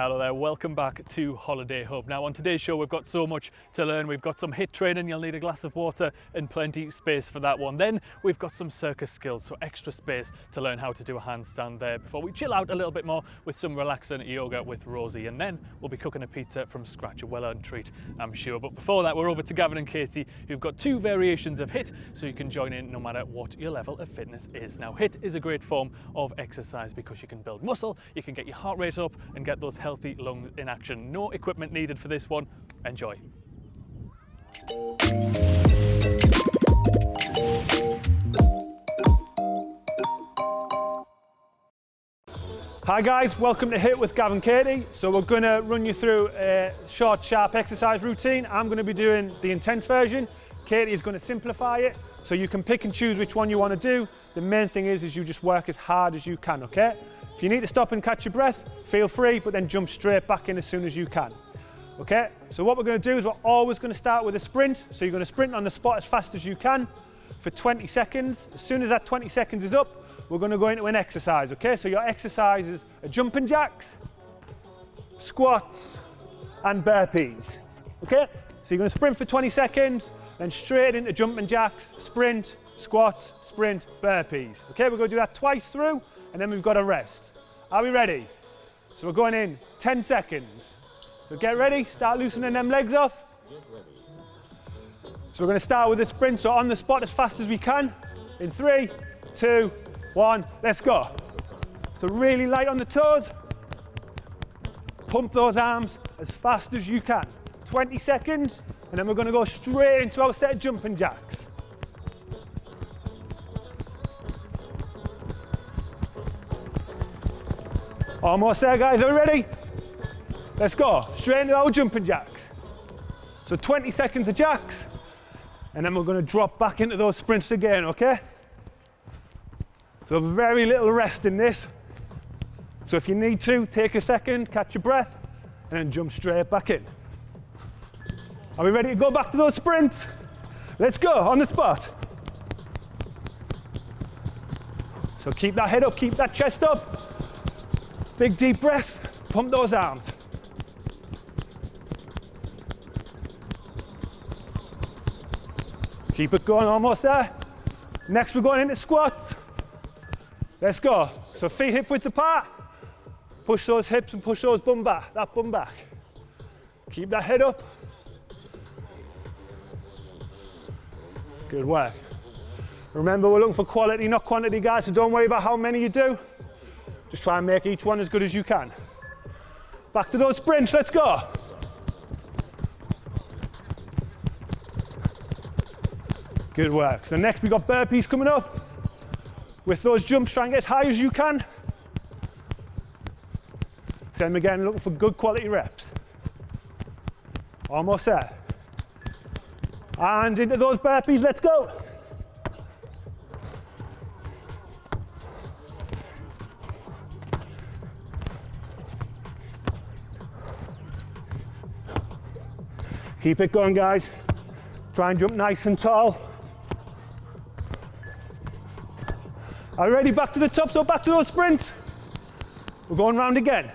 Hello there, welcome back to Holiday Hub. Now on today's show we've got so much to learn. We've got some HIIT training, you'll need a glass of water and plenty space for that one. Then we've got some circus skills, so extra space to learn how to do a handstand there before we chill out a little bit more with some relaxing yoga with Rosie. And then we'll be cooking a pizza from scratch, a well-earned treat I'm sure. But before that we're over to Gavin and Katie who've got two variations of HIIT so you can join in no matter what your level of fitness is. Now HIIT is a great form of exercise because you can build muscle, you can get your heart rate up and get those healthy lungs in action. No equipment needed for this one. Enjoy. Hi guys, welcome to HIIT with Gavin and Katie. So we're going to run you through a short, sharp exercise routine. I'm going to be doing the intense version. Katie is going to simplify it, so you can pick and choose which one you want to do. The main thing is you just work as hard as you can, okay? If you need to stop and catch your breath, feel free, but then jump straight back in as soon as you can. Okay, so what we're going to do is we're always going to start with a sprint. So you're going to sprint on the spot as fast as you can for 20 seconds. As soon as that 20 seconds is up, we're going to go into an exercise, okay? So your exercises are jumping jacks, squats, and burpees, okay? So you're going to sprint for 20 seconds, then straight into jumping jacks, sprint, squats, sprint, burpees. Okay, we're going to do that twice through, and then we've got a rest. Are we ready? So we're going in 10 seconds. So get ready, start loosening them legs off. So we're going to start with a sprint, so on the spot as fast as we can. In 3, 2, 1, let's go. So really light on the toes. Pump those arms as fast as you can. 20 seconds, and then we're going to go straight into our set of jumping jacks. Almost there guys, are we ready? Let's go, straight into our jumping jacks. So 20 seconds of jacks, and then we're going to drop back into those sprints again, okay? So very little rest in this. So if you need to, take a second, catch your breath, and then jump straight back in. Are we ready to go back to those sprints? Let's go, on the spot. So keep that head up, keep that chest up. Big deep breath, pump those arms. Keep it going, almost there. Next we're going into squats. Let's go. So feet hip width apart. Push those hips and push those bum back, that bum back. Keep that head up. Good work. Remember, we're looking for quality, not quantity, guys, so don't worry about how many you do. Just try and make each one as good as you can. Back to those sprints, let's go. Good work. So next we got burpees coming up. With those jumps, try and get as high as you can. Same again, looking for good quality reps. Almost there. And into those burpees, let's go. Keep it going, guys. Try and jump nice and tall. Are you ready? Back to the top, so back to those sprints. We're going round again.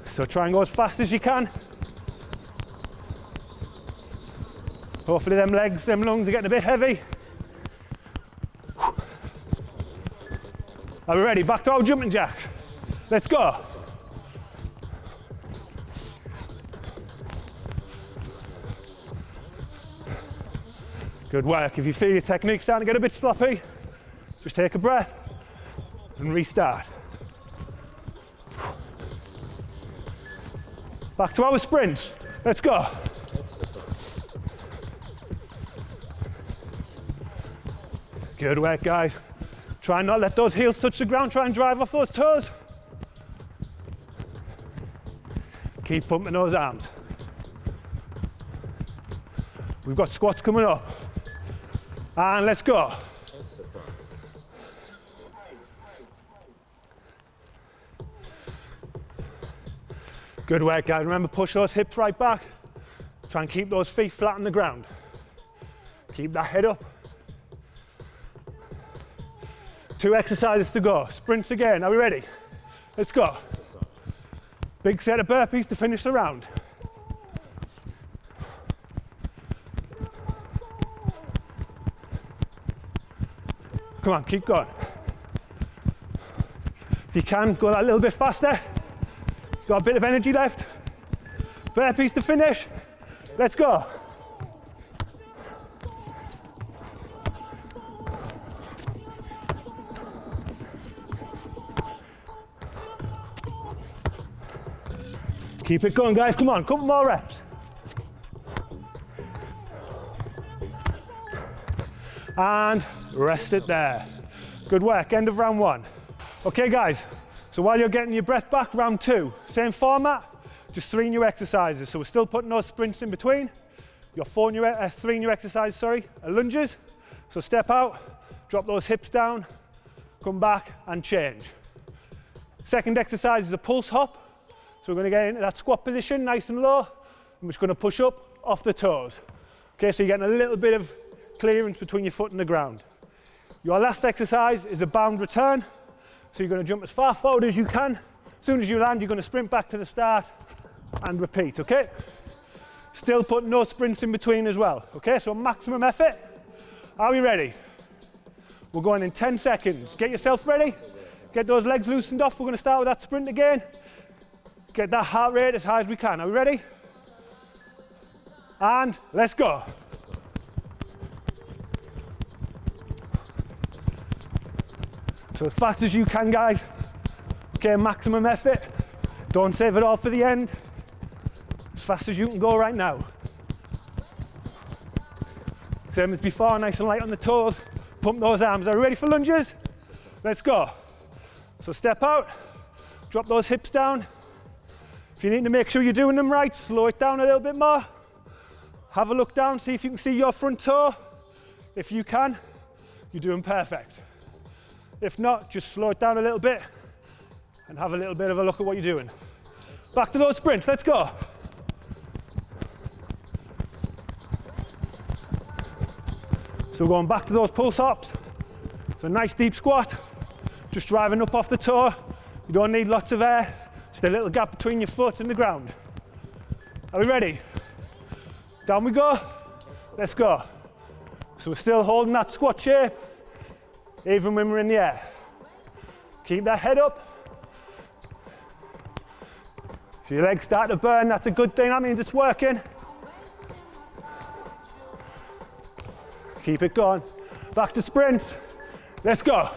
So try and go as fast as you can. Hopefully them legs, them lungs are getting a bit heavy. Are we ready? Back to our jumping jacks. Let's go. Good work. If you feel your technique starting to get a bit sloppy, just take a breath and restart. Back to our sprints. Let's go. Good work, guys. Try and not let those heels touch the ground. Try and drive off those toes. Keep pumping those arms. We've got squats coming up. And let's go. Good work, guys. Remember, push those hips right back. Try and keep those feet flat on the ground. Keep that head up. 2 exercises to go. Sprints again. Are we ready? Let's go. Big set of burpees to finish the round. Come on, keep going. If you can, go that little bit faster. Got a bit of energy left. Burpees to finish. Let's go. Keep it going, guys. Come on, couple more reps. And rest it there. Good work, end of round 1. Okay guys, so while you're getting your breath back, round 2, same format, just 3 new exercises. So we're still putting those sprints in between. You've got 3 new exercises, lunges. So step out, drop those hips down, come back and change. Second exercise is a pulse hop. So we're going to get into that squat position, nice and low. I'm just going to push up off the toes. Okay, so you're getting a little bit of clearance between your foot and the ground. Your last exercise is a bound return. So you're going to jump as far forward as you can. As soon as you land, you're going to sprint back to the start and repeat, okay? Still put no sprints in between as well, okay? So maximum effort. Are we ready? We're going in 10 seconds. Get yourself ready. Get those legs loosened off. We're going to start with that sprint again. Get that heart rate as high as we can. Are we ready? And let's go. So as fast as you can, guys. Okay, maximum effort. Don't save it all for the end. As fast as you can go right now. Same as before, nice and light on the toes. Pump those arms. Are you ready for lunges? Let's go. So step out, drop those hips down. If you need to make sure you're doing them right, slow it down a little bit more. Have a look down, see if you can see your front toe. If you can, you're doing perfect. If not, just slow it down a little bit and have a little bit of a look at what you're doing. Back to those sprints, let's go. So we're going back to those pulse hops. So nice deep squat, just driving up off the toe. You don't need lots of air, just a little gap between your foot and the ground. Are we ready? Down we go, let's go. So we're still holding that squat shape, even when we're in the air. Keep that head up. If your legs start to burn, that's a good thing, that means it's working. Keep it going. Back to sprints. Let's go.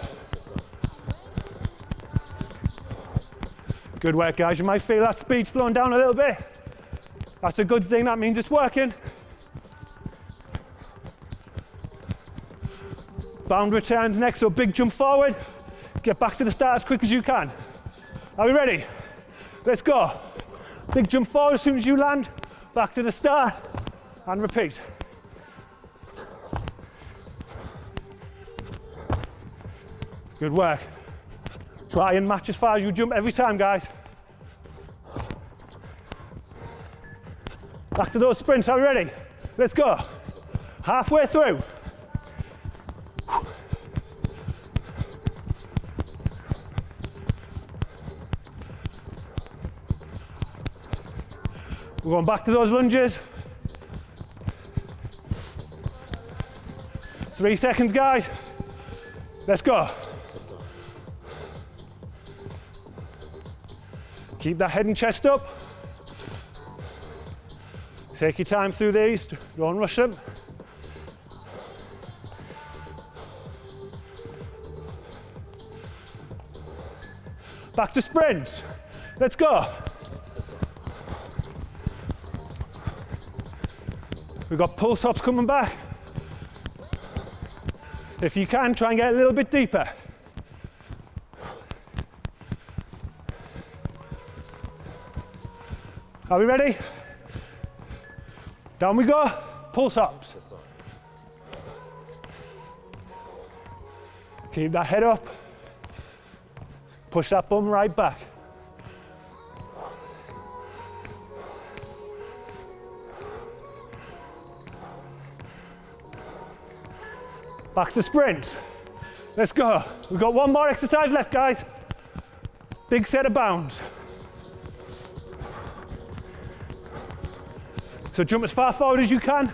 Good work, guys. You might feel that speed slowing down a little bit. That's a good thing, that means it's working. Bound returns next, so big jump forward. Get back to the start as quick as you can. Are we ready? Let's go. Big jump forward as soon as you land. Back to the start and repeat. Good work. Try and match as far as you jump every time, guys. Back to those sprints, are we ready? Let's go. Halfway through. We're going back to those lunges. 3 seconds, guys. Let's go. Keep that head and chest up. Take your time through these, don't rush them. Back to sprints. Let's go. We've got pulse hops coming back. If you can, try and get a little bit deeper. Are we ready? Down we go. Pulse ups. Keep that head up. Push that bum right back. Back to sprint. Let's go. We've got one more exercise left, guys. Big set of bounds. So jump as far forward as you can.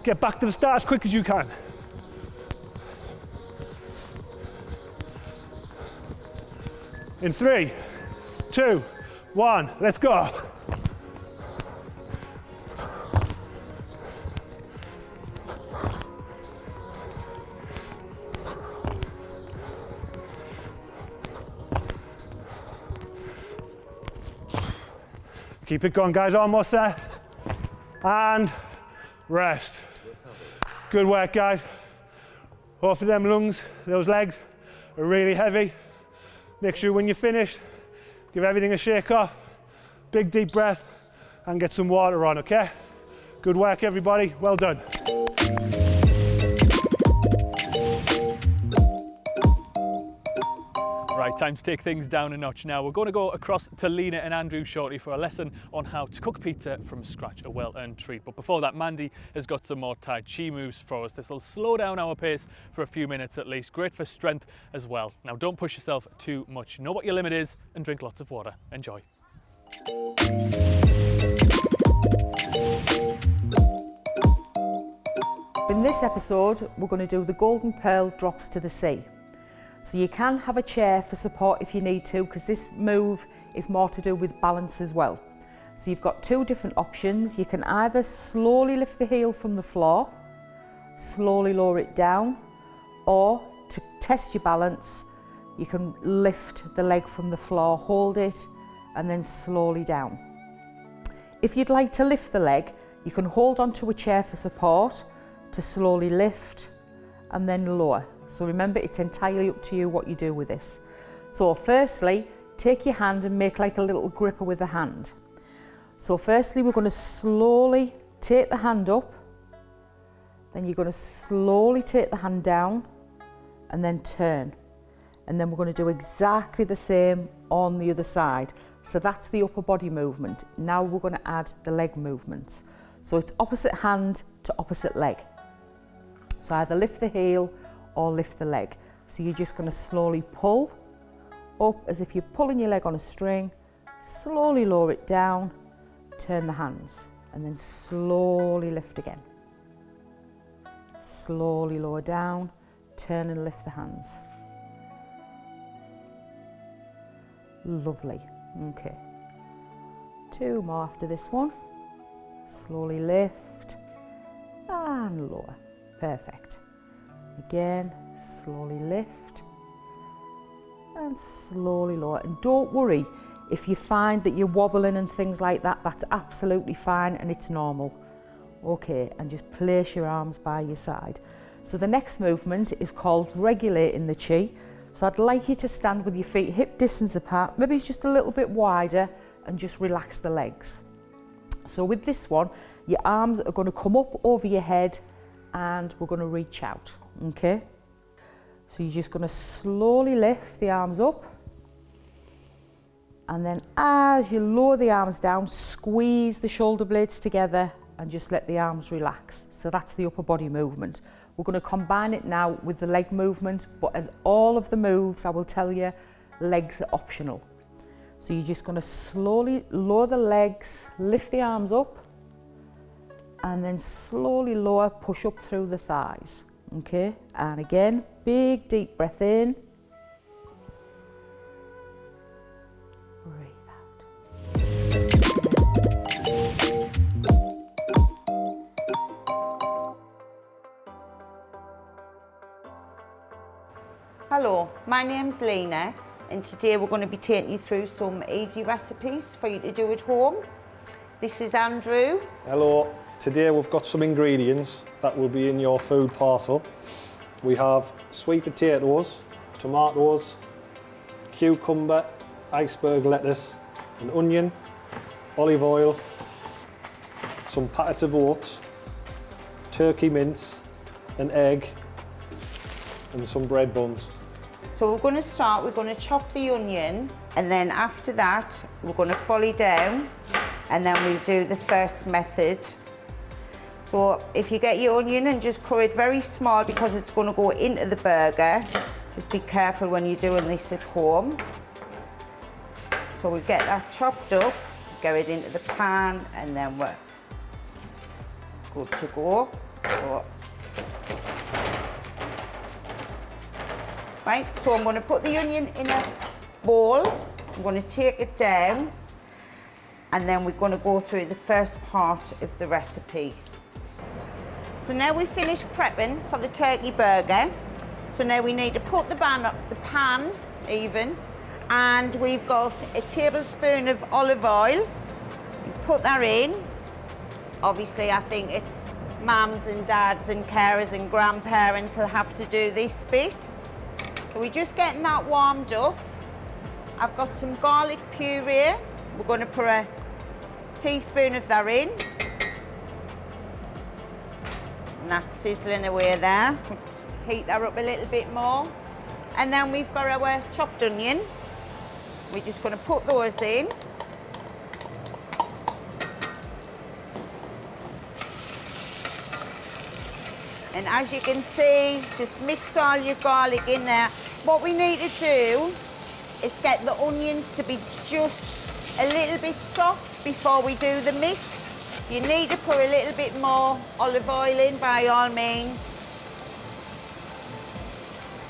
Get back to the start as quick as you can. In 3, 2, 1, let's go. Keep it going, guys, almost there. And rest. Good work, guys. Both of them lungs, those legs are really heavy. Make sure when you're finished, give everything a shake off, big deep breath, and get some water on, okay? Good work, everybody, well done. Right, time to take things down a notch now. We're going to go across to Lena and Andrew shortly for a lesson on how to cook pizza from scratch, a well-earned treat. But before that, Mandy has got some more Tai Chi moves for us. This will slow down our pace for a few minutes at least. Great for strength as well. Now, don't push yourself too much. Know what your limit is and drink lots of water. Enjoy. In this episode, we're going to do the golden pearl drops to the sea. So you can have a chair for support if you need to, because this move is more to do with balance as well. So you've got two different options. You can either slowly lift the heel from the floor, slowly lower it down, or to test your balance, you can lift the leg from the floor, hold it, and then slowly down. If you'd like to lift the leg, you can hold onto a chair for support to slowly lift and then lower. So remember, it's entirely up to you what you do with this. So firstly, take your hand and make like a little gripper with the hand. So firstly, we're going to slowly take the hand up, then you're going to slowly take the hand down and then turn. And then we're going to do exactly the same on the other side. So that's the upper body movement. Now we're going to add the leg movements. So it's opposite hand to opposite leg. So either lift the heel or lift the leg. So you're just going to slowly pull up as if you're pulling your leg on a string, slowly lower it down, turn the hands, and then slowly lift again. Slowly lower down, turn and lift the hands. Lovely. Okay. Two more after this one. Slowly lift and lower. Perfect. Again, slowly lift and slowly lower. And don't worry if you find that you're wobbling and things like that, that's absolutely fine and it's normal. Okay, and just place your arms by your side. So the next movement is called regulating the chi. So I'd like you to stand with your feet hip distance apart, maybe it's just a little bit wider, and just relax the legs. So with this one, your arms are going to come up over your head and we're going to reach out. Okay, so you're just going to slowly lift the arms up, and then as you lower the arms down, squeeze the shoulder blades together and just let the arms relax. So that's the upper body movement. We're going to combine it now with the leg movement, but as all of the moves, I will tell you, legs are optional. So you're just going to slowly lower the legs, lift the arms up, and then slowly lower, push up through the thighs. Okay, and again, big deep breath in. Breathe out. Hello, my name's Lena, and today we're going to be taking you through some easy recipes for you to do at home. This is Andrew. Hello. Today we've got some ingredients that will be in your food parcel. We have sweet potatoes, tomatoes, cucumber, iceberg lettuce, an onion, olive oil, some packet of oats, turkey mince, an egg, and some bread buns. So we're going to start, we're going to chop the onion, and then after that we're going to folly down, and then we'll do the first method. So if you get your onion and just cut it very small because it's going to go into the burger, Just be careful when you're doing this at home. So we get that chopped up, go it into the pan, and then we're good to go. Right, so I'm going to put the onion in a bowl. I'm going to take it down, and then we're going to go through the first part of the recipe. So now we've finished prepping for the turkey burger. So now we need to put the pan even, and we've got a tablespoon of olive oil. You put that in. Obviously, I think it's mums and dads and carers and grandparents will have to do this bit. So we're just getting that warmed up. I've got some garlic puree. We're going to put a teaspoon of that in. And that's sizzling away there. We'll just heat that up a little bit more. And then we've got our chopped onion. We're just going to put those in. And as you can see, just mix all your garlic in there. What we need to do is get the onions to be just a little bit soft before we do the mix. You need to put a little bit more olive oil in by all means.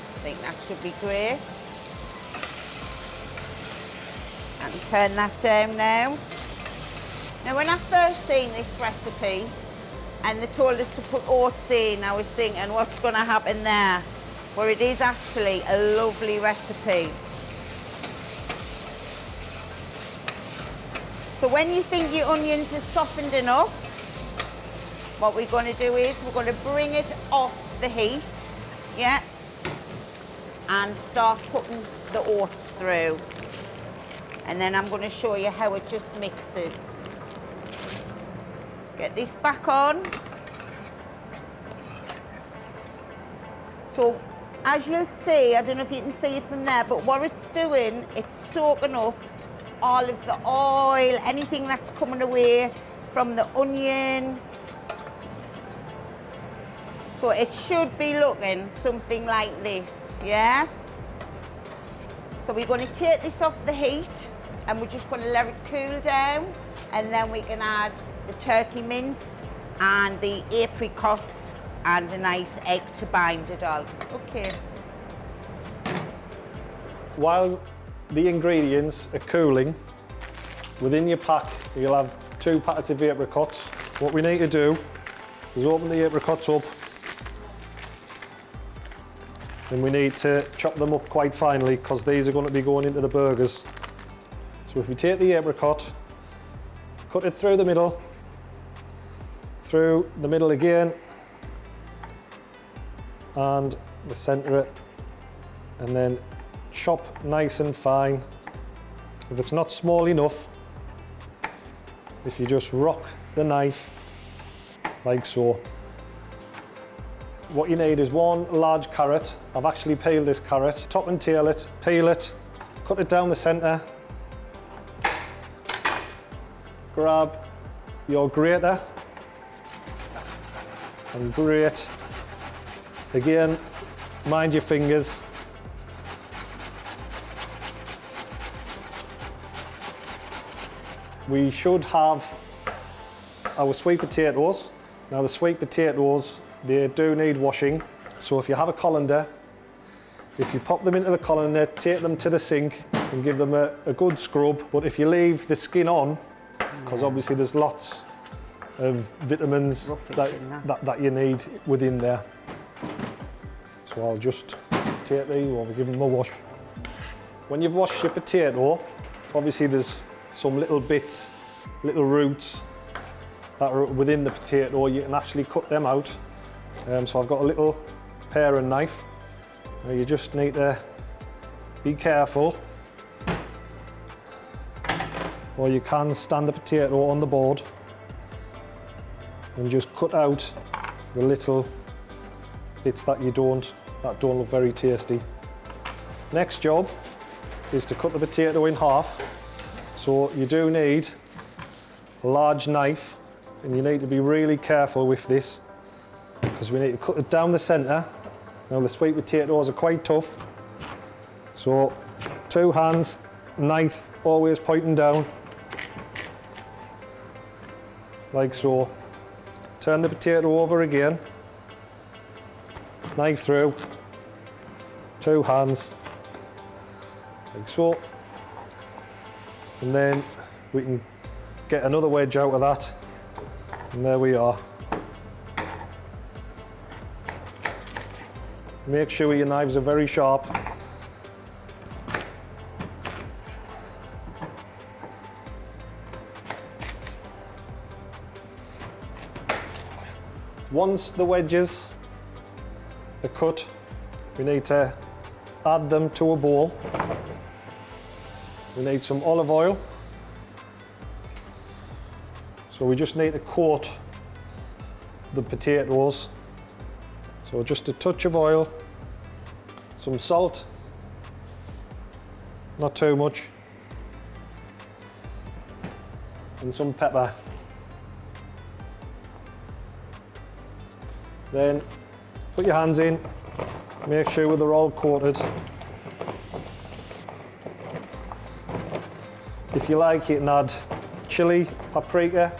I think that should be great. And turn that down now. Now when I first seen this recipe and they told us to put oats in, I was thinking what's going to happen there? Well, it is actually a lovely recipe. So when you think your onions are softened enough, what we're going to do is we're going to bring it off the heat, yeah, and start putting the oats through. And then I'm going to show you how it just mixes. Get this back on. So as you'll see, I don't know if you can see it from there, but what it's doing, it's soaking up all of the oil, anything that's coming away from the onion. So it should be looking something like this, yeah? So we're going to take this off the heat and we're just going to let it cool down, and then we can add the turkey mince and the apricots and a nice egg to bind it all. Okay. While the ingredients are cooling, within your pack you'll have 2 packets of apricots. What we need to do is open the apricots up, and we need to chop them up quite finely because these are going to be going into the burgers. So if we take the apricot, cut it through the middle again, and the centre it, and then chop nice and fine. If it's not small enough, if you just rock the knife like so. What you need is 1 large carrot. I've actually peeled this carrot, top and tail it, peel it, cut it down the centre, grab your grater and grate. Again, mind your fingers. We should have our sweet potatoes. Now the sweet potatoes, they do need washing. So if you have a colander, if you pop them into the colander, take them to the sink and give them a good scrub. But if you leave the skin on, because obviously there's lots of vitamins that you need within there. So I'll just take these over, give them a wash. When you've washed your potato, obviously there's some little bits, little roots that are within the potato. You can actually cut them out. So I've got a little paring knife. Now you just need to be careful, or you can stand the potato on the board and just cut out the little bits that don't look very tasty. Next job is to cut the potato in half. So you do need a large knife, and you need to be really careful with this because we need to cut it down the centre. Now the sweet potatoes are quite tough, So 2 hands, knife always pointing down, like so. Turn the potato over again, knife through, 2 hands, like so. And then we can get another wedge out of that, and there we are. Make sure your knives are very sharp. Once the wedges are cut, we need to add them to a bowl. We need some olive oil. So we just need to coat the potatoes. So just a touch of oil, some salt, not too much, and some pepper. Then put your hands in, make sure they're all coated. If you like, you can add chili, paprika,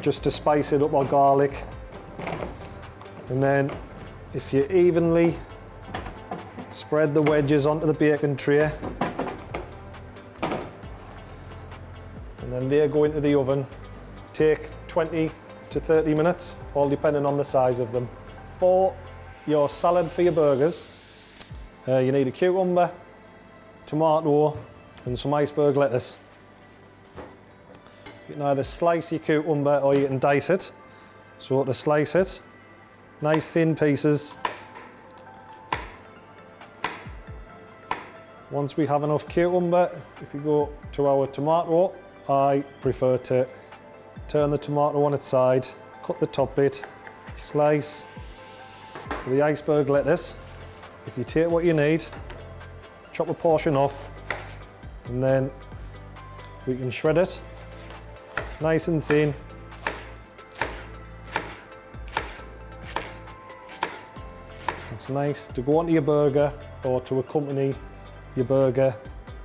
just to spice it up, or garlic. And then if you evenly spread the wedges onto the baking tray, and then they go into the oven, take 20 to 30 minutes, all depending on the size of them. For your salad for your burgers, you need a cucumber, tomato, and some iceberg lettuce. You can either slice your cucumber or you can dice it. So to slice it, nice thin pieces. Once we have enough cucumber, if you go to our tomato, I prefer to turn the tomato on its side, cut the top bit, slice the iceberg lettuce. If you take what you need, chop a portion off, and then we can shred it nice and thin. It's nice to go onto your burger or to accompany your burger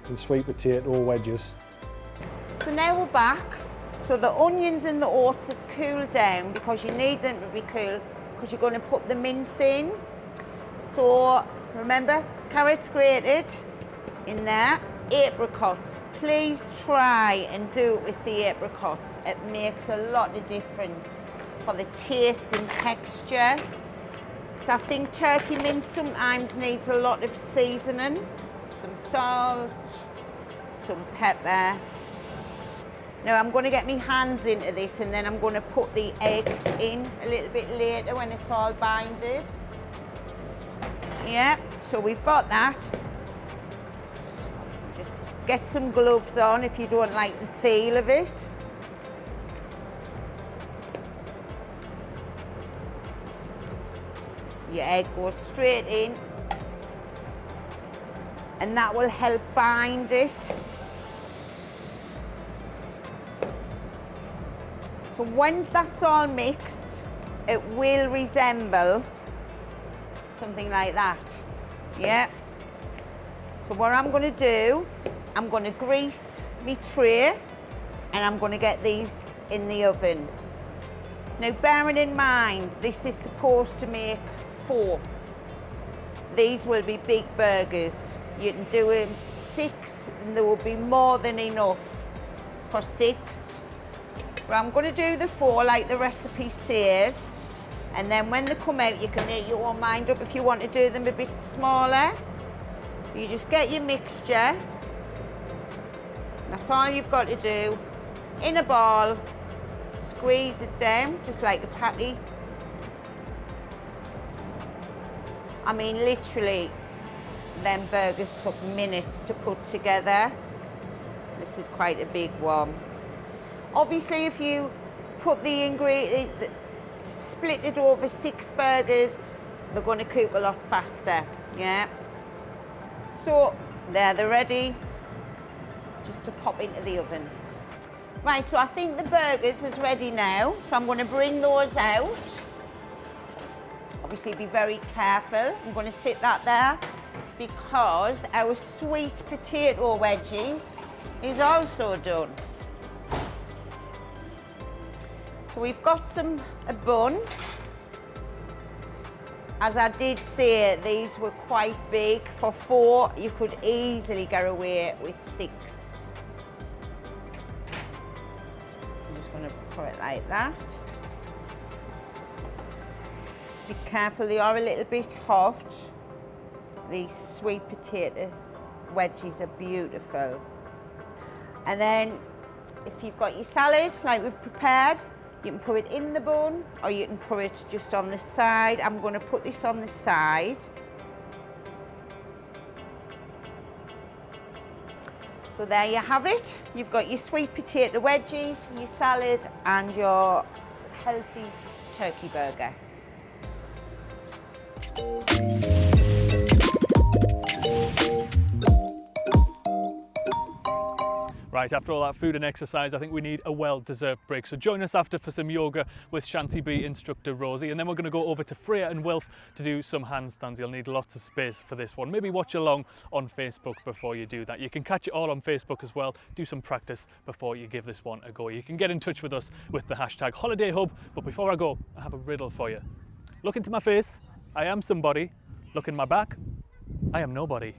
and sweet potato wedges. So now we're back. So the onions and the oats have cooled down, because you need them to be cool, because you're going to put the mince in. So remember, carrots grated in there. Apricots, please try and do it with the apricots. It makes a lot of difference for the taste and texture. So I think turkey mince sometimes needs a lot of seasoning. Some salt, some pepper. Now I'm going to get my hands into this, and then I'm going to put the egg in a little bit later when it's all binded. Yeah, so we've got that. Just get some gloves on if you don't like the feel of it. Your egg goes straight in, and that will help bind it. So once that's all mixed, it will resemble something like that. Yeah. So what I'm going to do, I'm going to grease my tray, and I'm going to get these in the oven. Now bearing in mind, this is supposed to make 4. These will be big burgers. You can do 6, and there will be more than enough for 6. But I'm going to do the 4 like the recipe says, and then when they come out, you can make your own mind up if you want to do them a bit smaller. You just get your mixture. That's all you've got to do. In a bowl, squeeze it down just like the patty. I mean, literally, them burgers took minutes to put together. This is quite a big one. Obviously, if you put the ingredient, split it over 6 burgers, they're going to cook a lot faster, yeah? So, there, they're ready just to pop into the oven. Right, so I think the burgers is ready now, so I'm going to bring those out Obviously be very careful. I'm going to sit that there because our sweet potato wedgies is also done. So we've got a bun. As I did say, these were quite big. For 4, you could easily get away with 6. I'm just going to put it like that. Just be careful, they are a little bit hot. These sweet potato wedgies are beautiful. And then, if you've got your salad, like we've prepared, you can put it in the bun or you can put it just on the side. I'm going to put this on the side. So there you have it. You've got your sweet potato wedgies, your salad and your healthy turkey burger. Right, after all that food and exercise, I think we need a well-deserved break. So join us after for some yoga with Shanty B instructor Rosie, and then we're going to go over to Freya and Wilf to do some handstands. You'll need lots of space for this one. Maybe watch along on Facebook before you do that. You can catch it all on Facebook as well. Do some practice before you give this one a go. You can get in touch with us with the hashtag Holiday Hub. But before I go, I have a riddle for you. Look into my face, I am somebody. Look in my back, I am nobody.